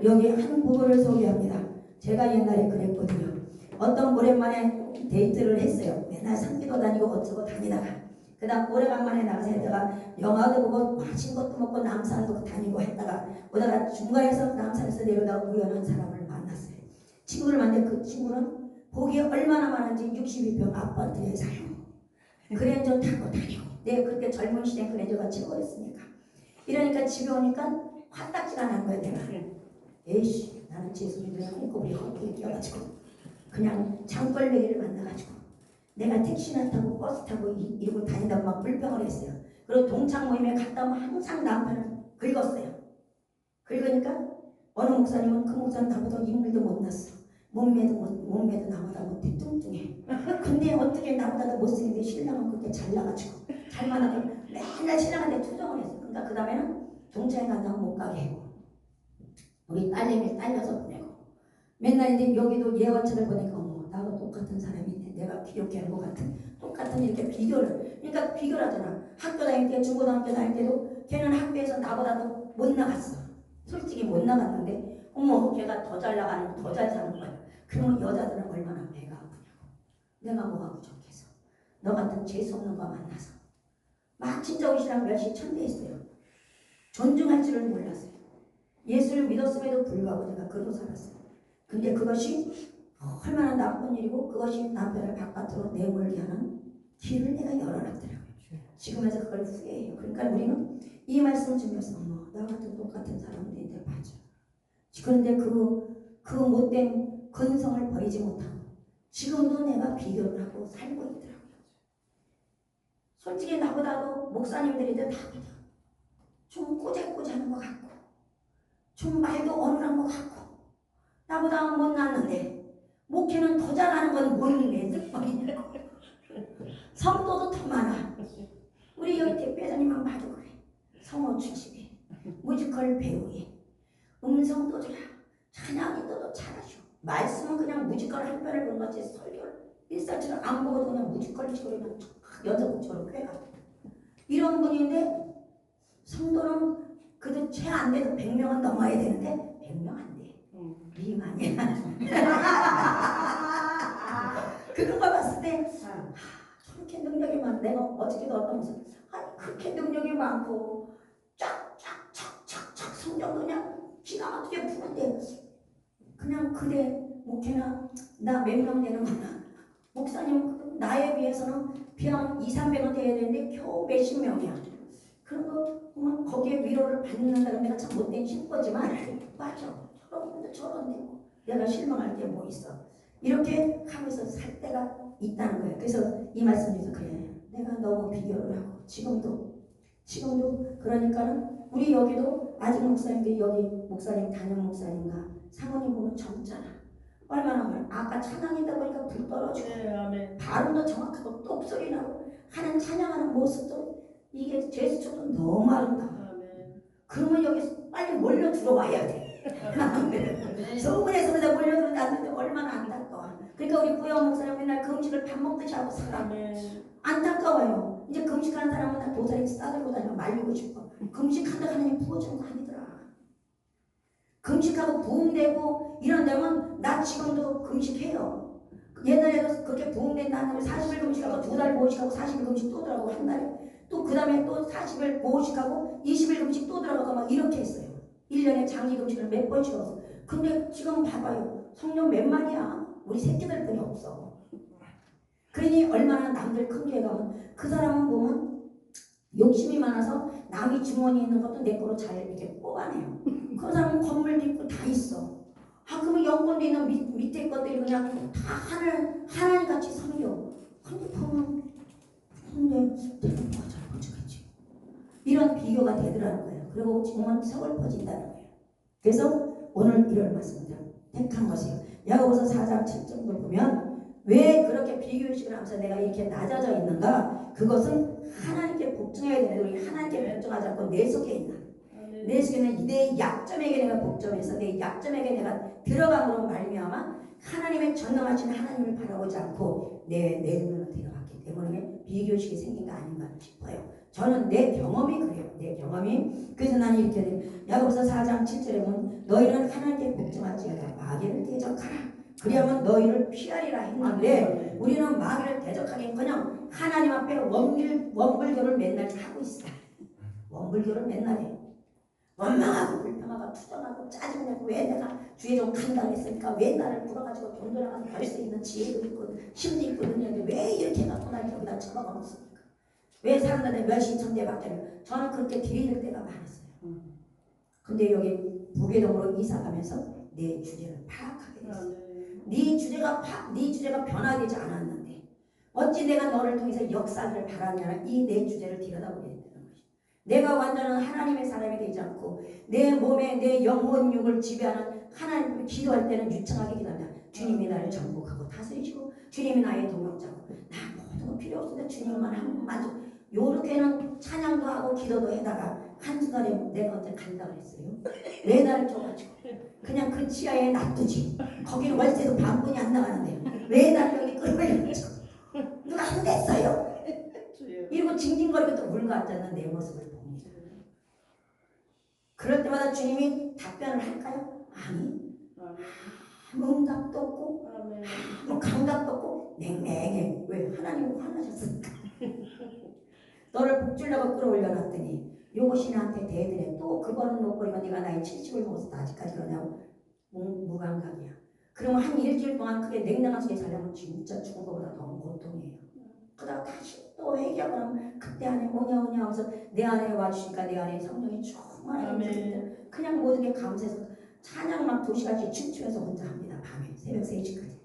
여기 한 부부를 소개합니다. 제가 옛날에 그랬거든요. 어떤 오랜만에 데이트를 했어요. 맨날 산기도 다니고 어쩌고 다니다가 그 다음 오래간만에 나가서 내가 영화도 보고 맛있는 것도 먹고 남산도 다니고 했다가 오다가 중간에서 남산에서 내려다가 우연한 사람을 만났어요. 친구를 만났는데 그 친구는 복이 얼마나 많은지 62평 아파트에 살고 그랜저 타고 다니고 내가 그때 젊은 시대 그랜저가 최고였으니까 이러니까 집에 오니까 화딱지가 난 거야. 내가 에이씨 나는 재수님들 한꺼번에 헛되게 끼어가지고 그냥 장벌레기를 만나가지고 내가 택시나 타고 버스 타고 이러고 다니다가 막 불평을 했어요. 그리고 동창 모임에 갔다 오면 항상 남편을 긁었어요. 긁으니까 어느 목사님은 그 목사는 나보다 인물도 못났어. 몸매도 나보다 못해 뚱뚱해. 근데 어떻게 나보다 더 못생긴데 신랑은 그렇게 잘나가지고 잘 만나고 맨날 신랑한테 투정을 했어. 그러니까 그 다음에는 동창회 간다고 못 가게 하고 우리 딸내미 딸려서 보내고 맨날 이제 여기도 예언책을 보니까 어머 나도 똑같은 사람인데 내가 기억하는 것 같은 똑같은 이렇게 비교를 그러니까 비교를 하잖아. 학교 다닐 때 중고등학교 다닐 때도 걔는 학교에서 나보다도 못 나갔어. 솔직히 못 나갔는데 어머 걔가 더 잘 나가는 더 잘 사는 거야. 그러면 여자들은 얼마나 배가 아프냐고. 내가 뭐가 부족해서 너 같은 재수없는 거 만나서 막 진짜 우리 신랑 멸시 천대했어요. 존중할 줄을 몰랐어요. 예수를 믿었음에도 불구하고 내가 그러고 살았어요. 근데 그것이 얼마나 나쁜 일이고 그것이 남편을 바깥으로 내몰게 하는 길을 내가 열어놨더라고요. 지금에서 그걸 후회해요. 그러니까 우리는 이 말씀을 주면서 나 같은 똑같은 사람들인데 봐줘. 그런데 그 못된 근성을 버리지 못하고 지금도 내가 비교를 하고 살고 있더라고요. 솔직히 나보다도 목사님들인데 나보다 좀 꼬재꼬재한 것 같고 좀 말도 어눌한 것 같고 나보다 못났는데 목회는 더 잘하는 건 뭔 애들뿐이냐고. 성도도 더 많아. 우리 여기 대표자님만 봐도 그래. 성호 출신이 뮤지컬 배우에 음성도 좋아. 찬양인도도 잘하셔. 말씀은 그냥 뮤지컬 한 편을 본 것이 설교를 일사처럼 안 보고도 그냥 뮤지컬식으로 그냥 여자분처럼 회가 이런 분인데 성도는 그래도 채 안 돼도 100명은 넘어야 되는데 100명 안 돼. 미만이야. 그런 거 봤을 때 저렇게 능력이 많아. 내가 어저께도 어떤 모습 그렇게 능력이 많고 쫙쫙착착착 성경도 그냥 기가 막히게 푸는데 그냥 그대 목회나 나 몇 명 되는 거나 목사님 나에 비해서는 그냥 200~300은 돼야 되는데 겨우 몇십 명이야. 그런 거 보면 거기에 위로를 받는다는 내가 참 못된 신거지만 맞아. 저런 되고 내가 실망할 게 뭐 있어. 이렇게 하면서 살 때가 있다는 거예요. 그래서 이 말씀에서 그래. 내가 너무 비교를 하고 지금도 그러니까는 우리 여기도 아직 목사님들 여기 목사님 담임 목사님과 사모님 보면 젊잖아. 얼마나 아까 찬양이다 보니까 불 떨어지고 발음도 정확하고 똑소리 나고 하는 찬양하는 모습도 이게 제스처도 너무 아름다워. 그러면 여기 빨리 몰려 들어와야 돼. 서울에서 몰려 들어왔는데 얼마나 안타까워. 그러니까 우리 구영 목사님 맨날 금식을 밥 먹듯이 하고 살아. 안타까워요. 이제 금식하는 사람은 다 도다리 싸들고 다니고 말리고 싶어. 금식한다 하나님 부어주는 거 아니더라. 금식하고 부흥되고 이런 데면 나 지금도 금식해요. 옛날에도 그렇게 부흥된 다음에 40일 금식하고 2달 모식하고 40일 금식 또 들어가고 한 달에 또 그 다음에 또 40일 모식하고 20일 금식 또 들어가고 막 이렇게 했어요. 1년에 장기 금식을 몇 번씩 하고. 근데 지금 봐봐요. 성령 몇 마리야. 우리 새끼들 뿐이 없어. 그러니 얼마나 남들 큰 게 가면 그 사람은 보면 욕심이 많아서 남이 주머니에 있는 것도 내 거로 잘 이렇게 뽑아내요. 그 사람은 건물도 있고 다 있어. 그러면 영권도 있는 밑에 것들이 그냥 다 하나님 같이 섬겨. 근데 보면 내가 뭐가 잘못했지. 이런 비교가 되더라는 거예요. 그리고 정말 서글퍼진다는 거예요. 그래서 오늘 이런 말씀을 택한 것이에요. 야고보서 4장 7절도 보면 왜 그렇게 비교의식을 하면서 내가 이렇게 낮아져 있는가? 그것은 하나님께 복종해야 되는데 우리 하나님께 복종하지 않고 내 속에 있는 내 속에 있는 내 약점에게 내가 복종해서 내 약점에게 내가 들어감으로 말미암아 하나님의 전능하신 하나님을 바라보지 않고 내 눈으로 들어갔기 때문에 비교의식이 생긴 거 아닌가 싶어요. 저는 내 경험이 그래요. 내 경험이. 그래서 나는 이렇게 돼. 야고보서 4장 7절에 보면 너희는 하나님께 복종하지 않아 마귀를 대적하라. 그리하면 너희를 피하리라 했는데 우리는 마귀를 대적하기 그냥 하나님 앞에 원불교를 맨날 하고 있어. 원불교를 맨날 해. 원망하고 불평하고 투정하고 짜증내고 왜 내가 주에 좀 간단했으니까 왜 나를 불어가지고 돈 들어가서 갈 수 있는 지혜도 있고 힘도 있고 능력이 왜 이렇게 해갖고 날 여기다 쳐박아놓습니까? 왜 사람들한테 멸시천대 받자면 저는 그렇게 들이댈 때가 많았어요. 근데 여기 부계동으로 이사가면서 내 주제를 파악하게 됐어요. 네 주제가 변화되지 않았는데 어찌 내가 너를 통해서 역사를 바라냐는 이 내 주제를 들여다보게 된다는 것이. 내가 완전한 하나님의 사람이 되지 않고 내 몸에 내 영혼육을 지배하는 하나님을 기도할 때는 유창하게 기도한다. 주님이 나를 정복하고 다스리시고 주님이 나의 동역자고 나 모든 거 필요 없으니까 주님만 한 번만 좀 요렇게는 찬양도 하고 기도도 해다가 한순간에 내가 언제 간다 그랬어요. 왜 나를 줘가지고 그냥 그 지하에 놔두지. 거기는 월세도 반분이 안 나가는데 왜 나를 여기 끌어올려가지고 누가 하겠어요. 이러고 징징거리고 또 울고 앉아있는 내 모습을 봅니다. 그럴 때마다 주님이 답변을 할까요? 아니. 아무 응답도 없고 아무 감각도 없고 냉랭해. 왜? 하나님은 화나셨으니까. 너를 복주려고 끌어올려놨더니 요것이 나한테 대드네. 또 그거는 못 버리면 네가 나이 70을 먹었어. 아직까지 그러냐고. 무감각이야. 그러면 한 일주일 동안 그게 냉랭한 속에 살려면 진짜 죽은 것보다 더 고통이에요. 그러다가 다시 또 회개하고 나면 그때 안에 오냐 하면서 내 안에 와주시니까 내 안에 성령이 충만하게 그냥 모든 게 감사해서 찬양만 2시간씩 춤추면서 혼자 합니다. 밤에 새벽 3시까지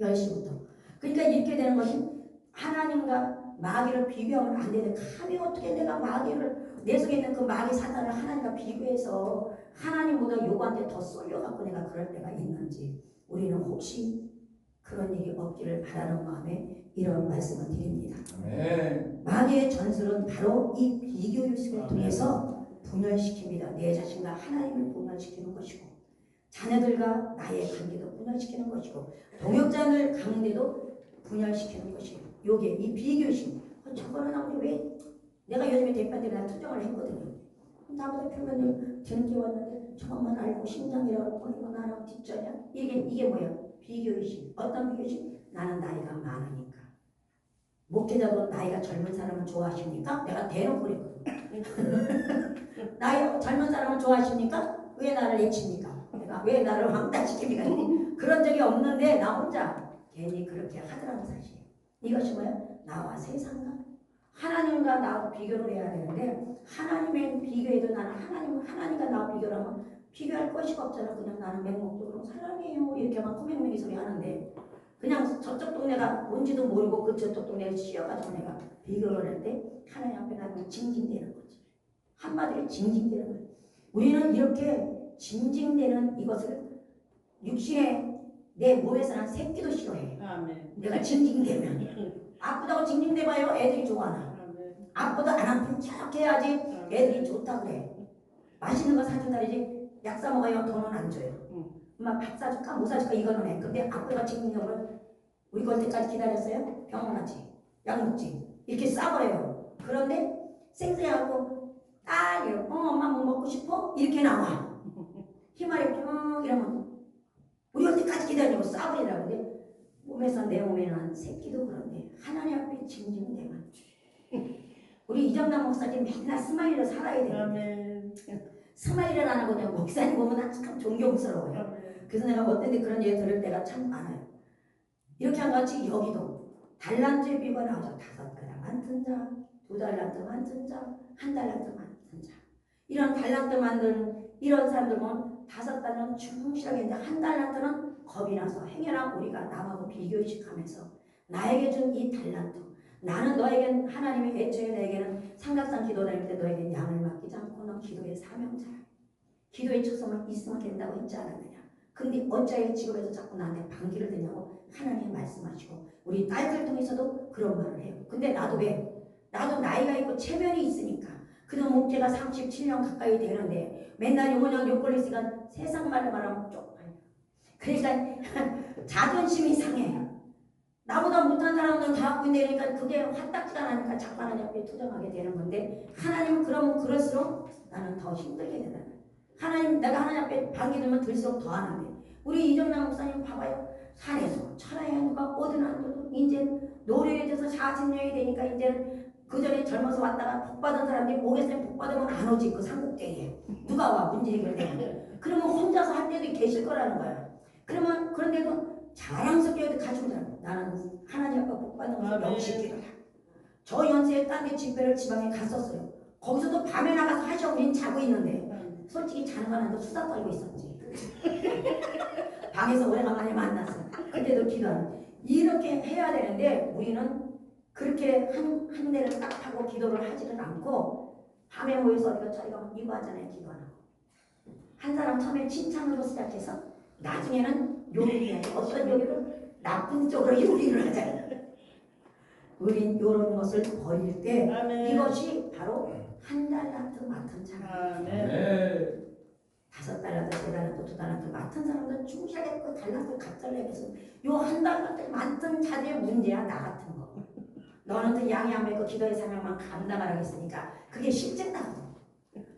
10시부터. 그러니까 이렇게 되는 것이 하나님과 마귀를 비교하면 안 되는데 감히 어떻게 내가 마귀를 내 속에 있는 그 마귀 사탄을 하나님과 비교해서 하나님보다 요구한테 더 쏠려갖고 내가 그럴 때가 있는지 우리는 혹시 그런 일이 없기를 바라는 마음에 이런 말씀을 드립니다. 마귀의 전술은 바로 이 비교의식을 통해서 분열시킵니다. 내 자신과 하나님을 분열시키는 것이고 자녀들과 나의 관계도 분열시키는 것이고 동역자들 가운데도 분열시키는 것이고 요게 이 비교의식. 저거는 우리 왜 내가 요즘에 대표한테 투정을 했거든요. 나보다 표면을 되는 게 왔는데 저것만 알고 심장이라고 이거 나랑 뒷전이야. 이게 뭐야? 비교의식. 어떤 비교의식? 나는 나이가 많으니까. 목회자도 나이가 젊은 사람을 좋아하십니까? 내가 대놓고 그랬거든. 나이 젊은 사람을 좋아하십니까? 왜 나를 해칩니까? 내가 왜 나를 왕따시킵니까? 그런 적이 없는데 나 혼자 괜히 그렇게 하더라는 사실. 이것이 뭐야? 나와 세상과 하나님과 나하고 비교를 해야 되는데 하나님의 비교해도 나는 하나님과 나하고 비교를 하면 비교할 것이가 없잖아. 그냥 나는 맹목적으로 사랑해요 이렇게만 코맹맹이 소리 하는데 그냥 저쪽 동네가 뭔지도 모르고 그 저쪽 동네를 씌어가지고 내가 비교를 할 때 하나님 앞에 나는 징징대는 거지. 한마디로 징징대는 거야. 우리는 이렇게 징징대는 이것을 육신의 내 몸에서 난 새끼도 싫어해. 아멘. 내가 징징대면 아프다고 징징대봐요 애들이 좋아하나. 아멘. 아프다 안 아프면 척 해야지 애들이 좋다 그래. 맛있는 거 사준다리지 약 사 먹어요 돈은 안 줘요. 엄마 밥 사줄까 못 사줄까 이거는 해. 근데 아빠가 징징대면 우리 걸 때까지 기다렸어요? 병원 가지 약 먹지 이렇게 싸버려요. 그런데 생생하고 딸이요 엄마 뭐 먹고 싶어? 이렇게 나와. 희말이 이러면 우리 올 때까지 기다리고 싸버리라고. 근데 몸에서 내 몸에는 새끼도 그런데 하나님 앞에 징징대면 우리 이정남 목사님 맨날 스마일로 살아야 돼요. 아멘. 스마일을 안 하고 그냥 목사님 보면 난 참 존경스러워요. 아멘. 그래서 내가 어떤 데 그런 얘기 들을 때가 참 많아요. 이렇게 한 같이 여기도 달란트의 비가 나오죠. 5달란트 만든 자, 2달란트 만든 자, 1달란트 만든 자. 이런 달란트 만든 이런 사람들 보면 5달란트는 충실하게 했는데 1달란트는 겁이 나서 행여나 우리가 남하고 비교의식하면서 나에게 준 이 달란트 나는 너에겐 하나님의 애초에 너에게는 삼각산 기도 다닐 때 너에겐 양을 맡기지 않고 넌 기도의 사명자야. 기도의 초성은 있으면 된다고 했지 않았느냐. 근데 어찌하여 지금에서 자꾸 나한테 반기를 드냐고 하나님이 말씀하시고 우리 딸들 통해서도 그런 말을 해요. 근데 나도 왜? 나도 나이가 있고 체면이 있으니까 그동 목회가 37년 가까이 되는데 맨날 요모냥 욕걸리 있으니까 세상 말로 말하면 쪽팔려. 그러니까 자존심이 상해. 나보다 못한 사람들은 다 갖고 있는데 그러니까 그게 화딱지가 나니까 자꾸 하나님 앞에 투정하게 되는 건데 하나님은 그러면 그럴수록 나는 더 힘들게 된다. 하나님 내가 하나님 앞에 반기 들면 들수록 더 하는데 우리 이정남 목사님 봐봐요. 산에서 천하에 누가 어든 안 들도 이제 노래에 대해서 40년이 되니까 이제는 그전에 젊어서 왔다가 복 받은 사람들이 목에서 복 받으면 안 오지. 그 삼국대에 누가 와 문제 해결되면 그러면 혼자서 할 때도 계실 거라는 거야. 그러면 그런데도 자랑스럽게 가지고 다녀. 나는 하나님 앞에 복 받는 것을 명시키더라. 저 연세에 딴 데 집회를 지방에 갔었어요. 거기서도 밤에 나가서 하셔. 우린 자고 있는데 솔직히 자는 건 수다 떨고 있었지. 방에서 오래간만에 만났어. 그때도 기도하는. 이렇게 해야 되는데 우리는 그렇게 한 대를 딱 하고 기도를 하지는 않고 밤에 모여서 어디가 저희가 이거 하잖아요. 기도하는 거. 한 사람 처음에 칭찬으로 시작해서 나중에는 요리를 해요. 어떤 요리를 나쁜 쪽으로 요리를 하잖아요. 우린 이런 것을 버릴 때 아멘. 이것이 바로 1달란트 맡은 사람. 아멘. 5달란트, 3달란트, 2달란트 맡은 사람들 충실하게 그 달란트 각자를 내겠어. 요 1달란트 맡은 자들의 문제야. 나 같은 거. 너는 그 양이 안 맺고 기도의 사명만 감당을 하겠으니까 그게 실제다.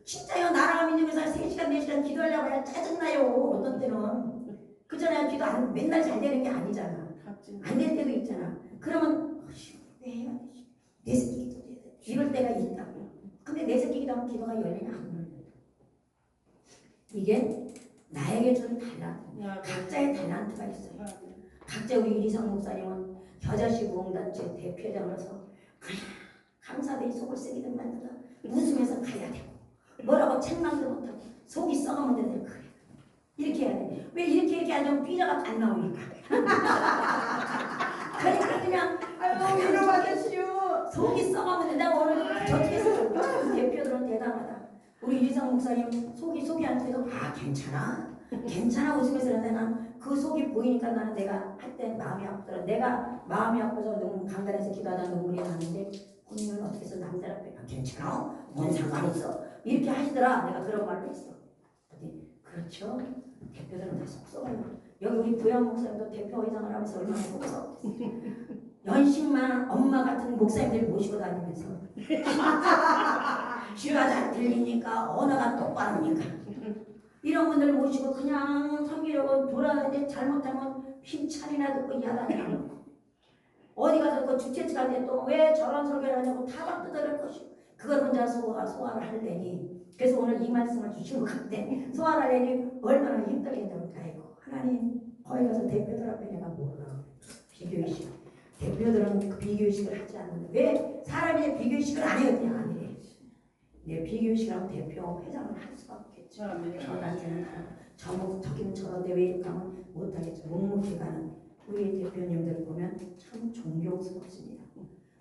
진짜요. 나라가 민족에서 3시간 4시간 기도하려고 해야 짜증나요. 어떤 때는. 그전에 기도 맨날 잘 되는 게 아니잖아. 안 될 때도 있잖아. 그러면 왜 해야 되지? 내 새끼 기도해야 돼. 이럴 때가 있다고. 근데 내 새끼 기도하면 기도가 열리냐 안 열려. 이게 나에게 준 달란트. 각자의 달란트가 있어요. 각자 우리 이리성 목사님은 겨자씨 부흥단체 대표장으로서 감사대에 속을 쓰기든 말든 웃으면서 가야 되고 뭐라고 책망도 못하고 속이 썩으면 되는데 그래. 이렇게 해야 돼. 왜 이렇게 안 하면 삐져가 안 나오니까. 그러니까 그냥 아유 위로 받으시오. 속이 썩으면 돼. 내가 오늘 저쪽에서 대표들은 대단하다. 우리 이리성 목사님 속이 안 돼도 괜찮아. 괜찮아 웃으면서 그러는데 난 그 속이 보이니까 나는 내가 할 때 마음이 아프더라. 내가 마음이 아파서 너무 강단에서 기도하다 눈물이 나는데 본인은 어떻게 해서 남들 앞에 괜찮아? 뭔 상관있어? 이렇게 하시더라. 내가 그런 말을 했어. 그렇죠. 대표들은 다 속썩어요. 여기 우리 부양 목사님도 대표회장을 하면서 얼마나 속썩어. 연식만 엄마 같은 목사님들 모시고 다니면서 귀가 잘 들리니까 언어가 똑바르니까 이런 분들 모시고 그냥 섬기려고 돌아다니는데 잘못하면 핀찬이나 듣고 야단이나 어디 가서 그 주최 측한테 또 왜 저런 설교를 하냐고 타박 뜯어낼 것이고 그걸 혼자 소화를 하려니. 그래서 오늘 이 말씀을 주신 것 같아. 소화를 하려니 얼마나 힘들게 됩니까. 아이고 하나님 거기 가서 대표들 앞에 내가 뭐라 비교이시오. 대표들은 그 비교의식을 하지 않는데 왜 사람이 비교의식을 안 해요? 그냥 안 해. 내 비교의식을 하면 대표 회장을 할 수가 없겠죠. 아멘. 저 단체는 저기는 저런데 왜 이렇게 하면 못하겠죠. 묵묵히 가는 우리 대표님들 보면 참 존경스럽습니다.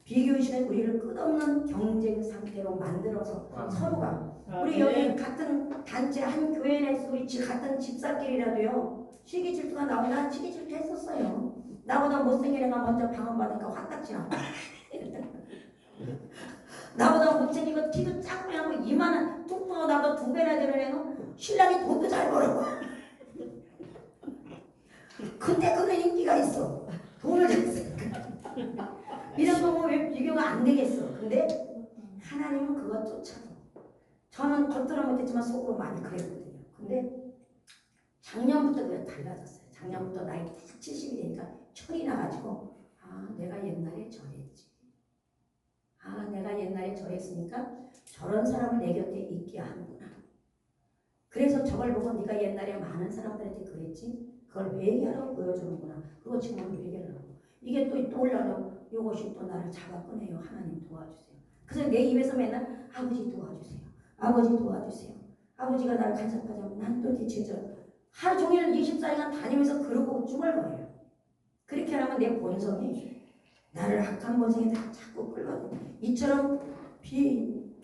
비교의식은 우리를 끝없는 경쟁 상태로 만들어서 서로가 우리 여기 같은 단체 한 교회 내에서 우리 같은 집사끼리라도요 시기 질투가 나오면 난 시기 질투 했었어요. 나보다 못생긴 애가 먼저 방언받으니까 화딱지 나고 나보다 못생기고 티도 작고 하고 이만한 뚱뚱하고 나보다 2배나 되는 애는 신랑이 돈도 잘 벌어. 근데 그런 인기가 있어. 돈을 잘 쓰니까. 이런 거 보면 왜 비교가 안 되겠어. 근데 하나님은 그것조차도 저는 겉으로 못했지만 속으로 많이 그랬거든요. 근데 작년부터 그게 달라졌어요. 작년부터 나이 딱 70이 되니까 철이 나가지고 아 내가 옛날에 저랬지. 아 내가 옛날에 저랬으니까 저런 사람을 내 곁에 있게 하는구나. 그래서 저걸 보고 네가 옛날에 많은 사람들한테 그랬지. 그걸 회개하라고 보여주는구나. 그거 지금 회개를 하고 이게 또 떠올라도 이것이 또 나를 잡아 꺼내요. 하나님 도와주세요. 그래서 내 입에서 맨날 아버지 도와주세요. 아버지 도와주세요. 아버지가 나를 간섭하지 않으면 난 또 뒤쳐져. 하루 종일 24시간 다니면서 그러고 중얼거려요. 그렇게 하면 내 본성이 나를 악한 본성에 자꾸 끌거든요. 이처럼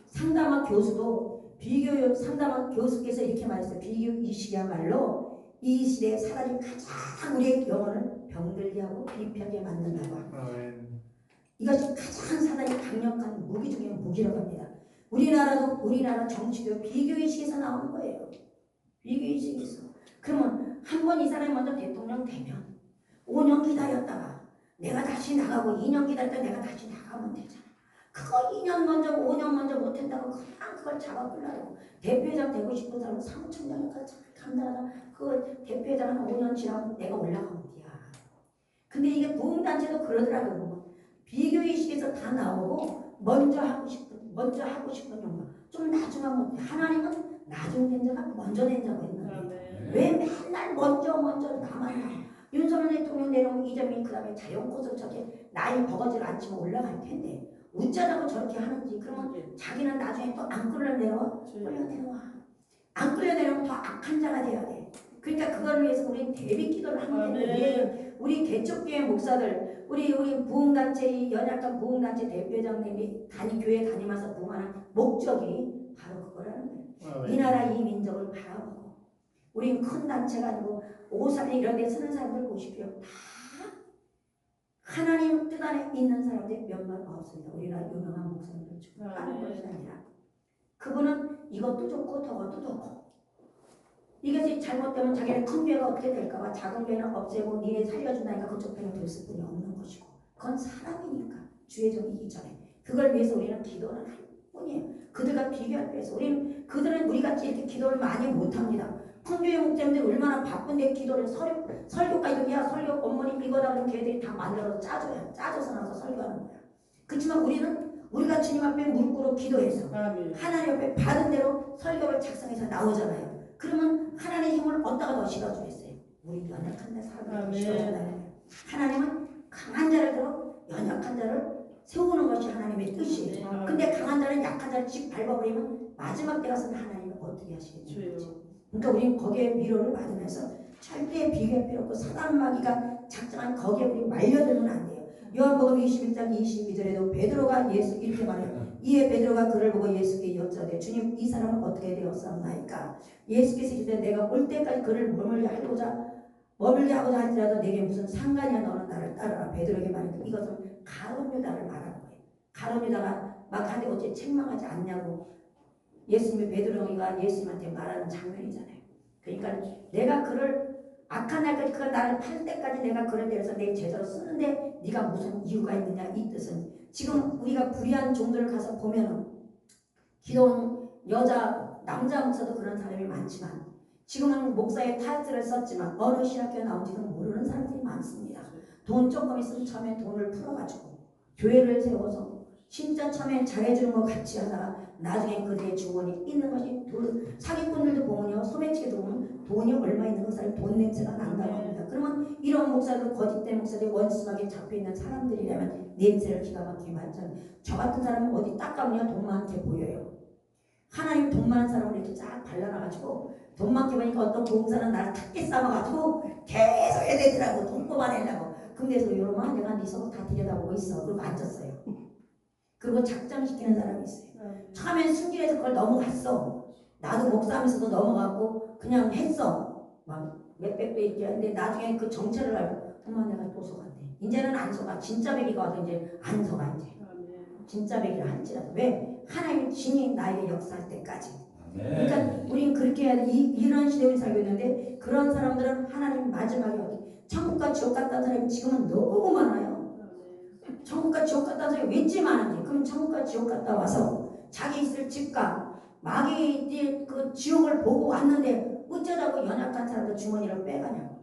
상담학 교수도 비교 상담학 교수께서 이렇게 말했어요. 비교의식이야말로 이 시대에 사라진 가장 우리의 영혼을 병들게 하고 비피하게 만든다고 합니다. 이것이 가장 사단이 강력한 무기 중에 무기라고 합니다. 우리나라 정치도 비교의식에서 나오는 거예요. 비교의식에서. 그러면 한 번 이 사람이 먼저 대통령 되면 5년 기다렸다가 내가 다시 나가고 2년 기다렸다가 내가 다시 나가면 되잖아. 그거 2년 먼저 5년 먼저 못한다고 그냥 그걸 잡아 끌라고 대표회장 되고 싶은 사람은 사무총장까지 간다하다 그 대표회장 한 5년 지나면 내가 올라가면 돼야. 근데 이게 부흥단체도 그러더라고요. 비교의식에서 다 나오고 먼저 하고 싶은 욕망 좀 나중하면 돼. 하나님은 나중 된 자가 먼저 된 자가 있는데 왜 맨날 먼저 나만 나. 윤석열 대통령 내려오면 이재명이 그 다음에 자연고속 저렇게 나이 버거지를 안 치면 올라갈 텐데 웃자라고 저렇게 하는지. 그러면 자기는 나중에 또 안 끌려내려와. 안 끌려내려면 더 악한 자가 돼야 돼. 그러니까 그걸 위해서 우리는 대비 기도를 하면 되는데 우리 개척교회 목사들 우리 부흥단체 연약한 부흥단체 대표장님이 교회 다니면서 부흥하는 목적이 바로 그거라는 거예요. 이 나라 이 민족을 바라보고 우린 큰 단체가 아니고 오산에 이런 데 쓰는 사람들 보십시오. 다 하나님 뜻 안에 있는 사람들이 몇만 없습니다. 우리나라 유명한 목사님들 중 하는 것이 아니라 그분은 이것도 좋고 저것도 좋고 이것이 잘못되면 자기는 큰 교회가 어떻게 될까봐 작은 교회는 없애고 니네 살려준다니까 그쪽 교회는 될 수뿐이 없는 것이고 그건 사람이니까 주의 종이기 전에 그걸 위해서 우리는 기도를 할 뿐이에요. 그들과 비교할 때에서 그들은 우리같이 이렇게 기도를 많이 못합니다. 큰 교회 목사님들 얼마나 바쁜데 기도를 설교까지도 설교 어머니 이거다 그러면 걔들이 다 만들어서 짜줘서 나와서 설교하는 거야. 그렇지만 우리가 주님 앞에 무릎 꿇고 기도해서 하나님 앞에 받은 대로 설교를 작성해서 나오잖아요. 그러면 하나님의 힘을 얻다가 더 실어주겠어요. 우리 연약한 사람을 실어준다는 거예요. 하나님은 강한 자를 들어 연약한 자를 세우는 것이 하나님의 뜻이에요. 근데 강한 자는 약한 자를 집 밟아버리면 마지막 때 가서는 하나님은 어떻게 하시겠죠? 그러니까 우리는 거기에 위로를 받으면서 절대 비교할 필요 없고 사단마귀가 작정한 거기에 우리 말려들면 안 돼요. 요한복음 21장 22절에도 베드로가 예수 이렇게 말해요. 이에 베드로가 그를 보고 예수께 여짜되 주님 이 사람은 어떻게 되었사옵나이까. 예수께서 이르되 내가 올 때까지 그를 머물게 하고자 할지라도 내게 무슨 상관이야. 너는 나를 따르라. 베드로에게 말했더니 이것은 가룟 유다를 말하는 거예요. 가룟 유다가 막한테 어째 책망하지 않냐고 예수님이 베드로가 예수님한테 말하는 장면이잖아요. 그러니까 내가 그를 악한 날까지 그가 나를 팔 때까지 내가 그를 데려서 내 제자로 쓰는데 네가 무슨 이유가 있느냐. 이 뜻은 지금 우리가 불의한 종들을 가서 보면은 기도원 남자 목사도 그런 사람이 많지만 지금은 목사의 타이틀을 썼지만 어느 신학교에 나온지도 모르는 사람들이 많습니다. 돈 조금 있으면 처음에 돈을 풀어가지고 교회를 세워서 진짜 처음엔 잘해주는 것 같이 하다가 나중에 그들의 주원이 있는 것이 사기꾼들도 보면요 소매치기도 보면 돈이 얼마 있는 그 사람이 돈 냄새가 난다고 합니다. 그러면 이런 목사들, 거짓된 목사들이 원수하게 잡혀있는 사람들이라면 냄새를 기가 막히게 맡잖아요. 저 같은 사람은 어디 닦아보냐 돈 많게 보여요. 하나님 돈 많은 사람을 이렇게 쫙 발라놔가지고 돈 많게 보니까 어떤 봉사는 나를 탁게 싸워가지고 계속 해야 되더라고. 돈 뽑아내려고. 근데서 이러면 내가 네 속을 다 들여다보고 있어. 그리고 앉았어요. 그리고 작정시키는 사람이 있어요. 처음엔 순진해서 그걸 넘어갔어. 나도 목사하면서도 넘어가고 그냥 했어. 막 몇백 배 있게 하는데 나중에 그 정체를 알고 엄마 내가 또 속았네. 이제는 안 속아. 진짜 배기가 와도 이제 안 속아 이제. 진짜 배기를 할지라도. 왜? 하나님의 진이 나에게 역사할 때까지. 그러니까 우린 그렇게 해야 돼. 이런 시대에 살고 있는데 그런 사람들은 하나님 마지막에 천국과 지옥 갔다는 사람이 지금은 너무 많아요. 천국과 지옥 갔다는 사람이 왠지 많은지. 그럼 천국과 지옥 갔다 와서 자기 있을 집과 마귀의 그 지옥을 보고 왔는데 어쩌자고 연약한 사람들 주머니를 빼가냐고.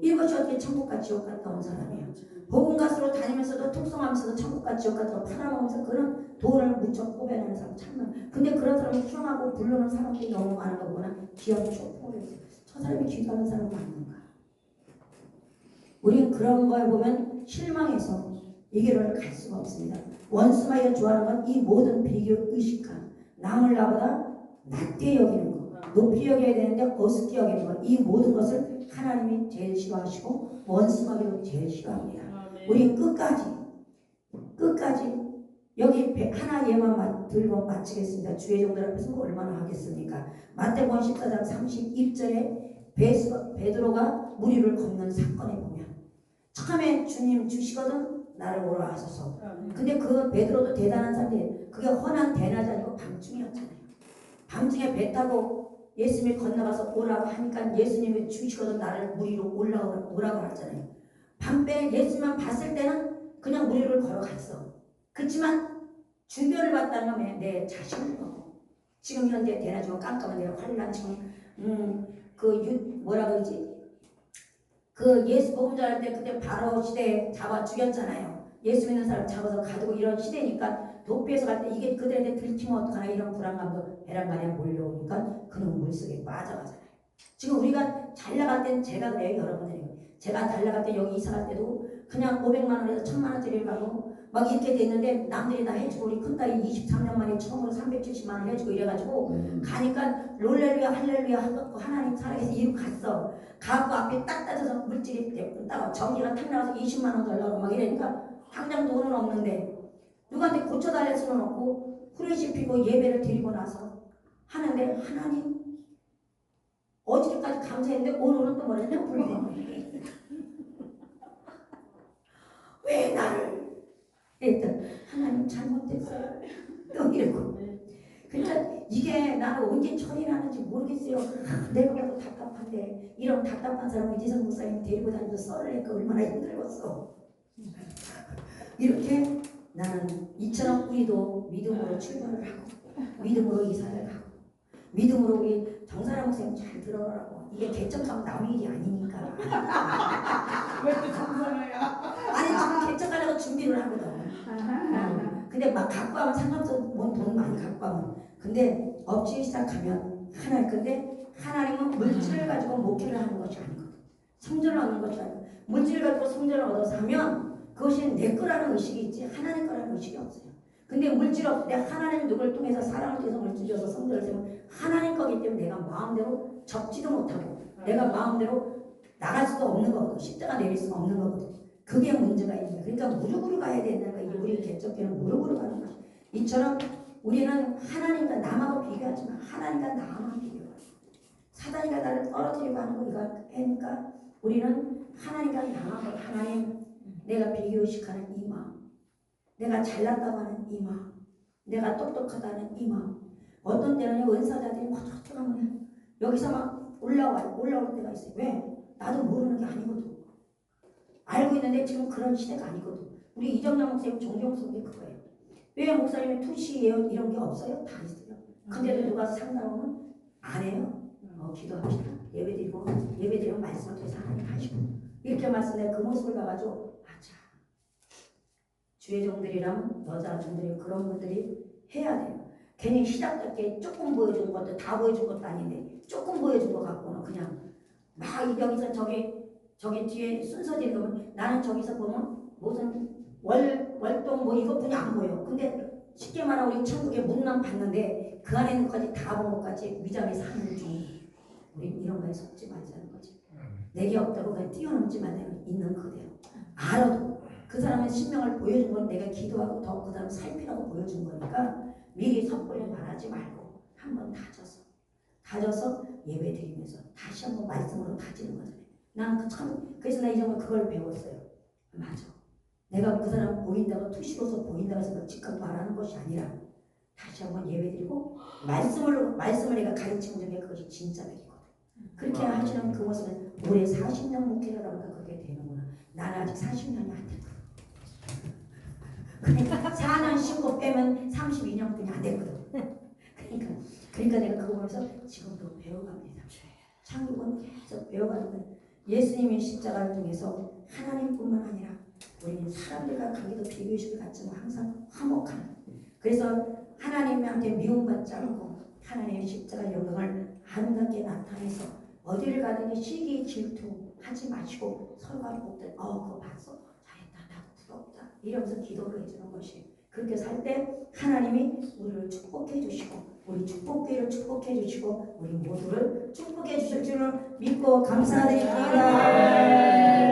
이것이 어떻게 천국과 지옥 갔다 온 사람이에요. 복음가스로 다니면서도 tuk성하면서도 천국과 지옥 같은 거 팔아먹으면서 그런 돈을 무척 뽑아내는 사람 참 많아. 근데 그런 사람을 수용하고 부르는 사람들이 너무 많은 거 보나 기억이 좁고 저 사람이 귀가하는 사람 맞는가. 우린 그런 걸 보면 실망해서 이 길을 갈 수가 없습니다. 원수마이가 좋아하는 건 이 모든 비교 의식한 남을 나보다 낮게 여기는 것, 높이 여겨야 되는데 어둡게 여기는 것, 이 모든 것을 하나님이 제일 싫어하시고 원수마귀도 제일 싫어합니다. 우리 끝까지 여기 하나 예만 들고 마치겠습니다. 주의 종들 앞에서 얼마나 하겠습니까? 마태복음 14장 31절에 베드로가 무리를 걷는 사건에 보면 처음에 주님 주시거든 나를 오라 하소서. 근데 그 베드로도 대단한 사람인데 그게 헌한 대낮이 아니고 밤중이었잖아요. 밤중에 배 타고 예수님이 건너가서 오라고 하니까 예수님이 주시거든 나를 무리로 오라고 하잖아요. 밤에 예수님만 봤을 때는 그냥 무리를 걸어갔어. 그렇지만 주변을 봤다는 내 자신을 보고 지금 현재 대낮이고 깜깜한 데로 환란 지금 뭐라 그러지? 그 예수 복음 전할 때 그때 바로 시대에 잡아 죽였잖아요. 예수 믿는 사람 잡아서 가지고 이런 시대니까 도피해서 갈 때 이게 그들한테 들키면 어떡하나 이런 불안감도 배란간에 몰려오니까 그는 물속에 빠져가잖아요. 지금 우리가 잘 나갈 땐 제가 그래요 여러분들이. 제가 잘 나갈 때 여기 이사 갈 때도 그냥 500만 원에서 1000만 원짜리를 가고 막 이렇게 됐는데 남들이 다 해주고 우리 큰딸이 23년 만에 처음으로 370만 원 해주고 이래가지고 가니까 롤렐루야 할렐루야 하고 하나님 살아계서 이리로 갔어. 가고 앞에 딱 따져서 물질이 딱 전기가 탁 나와서 20만 원 달라고 막 이러니까 당장 돈은 없는데 누구한테 고쳐달랄 수는 없고 후레쉬 피고 예배를 드리고 나서 하는데 하나님 어저께까지 감사했는데 오늘은 또 뭐랬냐 불평. 왜 나를 했던 하나님 잘못했어요. 또 이러고. 그러니까 이게 나는 언제 처리하는지 모르겠어요. 내가 봐도 답답한데 이런 답답한 사람을 이재성 목사님 데리고 다니면서 썰을 했고 얼마나 힘들었어. 이렇게 나는 이처럼 우리도 믿음으로 출발을 하고 믿음으로 이사를 가고 믿음으로 우리 정사람 목사님 잘 들어라고. 이게 개척하면 남의 일이 아니니까. 왜 또 정상이야? 아니 지금 개척하려고 준비를 하거든. 근데 막 갖고 하면 상관없어. 돈 많이 갖고 하면. 근데 업체 시작하면 하나일 건데 하나님은 물질을 가지고 목회를 하는 것이 아니거든. 성전을 얻는 것이 아니고 물질을 가지고 성전을 얻어서 하면 그것이 내 거라는 의식이 있지 하나님 거라는 의식이 없어요. 근데 물질 없을 때 하나님 누구를 통해서 사랑을 통해서 물질 줘서 성전을 세우면 하나님 거기 때문에 내가 마음대로 접지도 못하고 내가 마음대로 나갈 수도 없는 거거든. 십자가 내릴 수가 없는 거거든. 그게 문제가 있는 거야. 그러니까 무릎으로 가야 된다는 거야. 이게 우리 개척교는 무릎으로 가는 거야. 이처럼 우리는 하나님과 남하고 비교하지 마. 하나님과 나만 비교해. 사단이가 나를 떨어뜨리고 하는 거 이거 하니까 우리는 하나님과 나하고 하나님 내가 비교의식하는 이 마음, 내가 잘났다고 하는 이 마음, 내가 똑똑하다는 이 마음. 어떤 때는 은사자들이 막 저쪽하면 여기서 막 올라올 때가 있어요. 왜? 나도 모르는 게 아니거든. 알고 있는데 지금 그런 시대가 아니거든. 우리 이정남 목사님 존경스러운 게 그거예요. 왜 목사님의 투시 예언 이런 게 없어요? 다 있어요. 근데도 누가 상담하면 안 해요. 기도합시다. 예배드리면 말씀을 통해서 하나님 하시고 이렇게 말씀해 그 모습을 봐가지고 아차 주의 종들이라면 여자 종들이 그런 분들이 해야 돼요. 괜히 시작할 때 조금 보여준 것도 다 보여준 것도 아닌데 조금 보여준 것 갖고는 그냥 막 여기서 저기 뒤에 순서대로 보면 나는 저기서 보면 무슨 월동 뭐 이것뿐이 안 보여. 근데 쉽게 말하면 우리 천국에 문만 봤는데 그 안에 있는 것까지 다 본 것까지 위장에 사는 중. 우리 이런 거에 속지 말자는 거지. 내게 없다고 그냥 뛰어넘지 말자는 있는 그대로. 알아도 그 사람의 신명을 보여준 건 내가 기도하고 더 그 사람 살피라고 보여준 거니까 미리 섣불리 말하지 말고 한번 다져서 예배 드리면서 다시 한번 말씀으로 다지는 거잖아요. 나는 그래서 나 이 정도 그걸 배웠어요. 맞아. 내가 그 사람 보인다고 투시로서 보인다고 해서 즉각 말하는 것이 아니라 다시 한번 예배드리고 말씀을 내가 가르치는 중에 그것이 진짜 백이거든. 그렇게 하시는 그 모습은 올해 40년 목회를 하니까 그렇게 되는구나. 나는 아직 40년이 안 됐거든. 그러니까 4년 쉬고 빼면 32년뿐이 안 됐거든. 그러니까 내가 그거 보면서 지금도 배워갑니다. 창국은 계속 배워가는 거예요. 예수님의 십자가를 통해서 하나님뿐만 아니라 우리는 사람들과 관계도 비교의식을 갖지만 항상 화목한. 그래서 하나님한테 미움받지 않고 하나님의 십자가 영광을 아름답게 나타내서 어디를 가든지 시기 질투하지 마시고 서로가 보들 그거 봤어? 잘했다. 나도 부럽다. 이러면서 기도를 해주는 것이 그렇게 살 때 하나님이 우리를 축복해 주시고 우리 축복교회를 축복해 주시고 우리 모두를 축복해 주실 줄을 믿고 감사드립니다.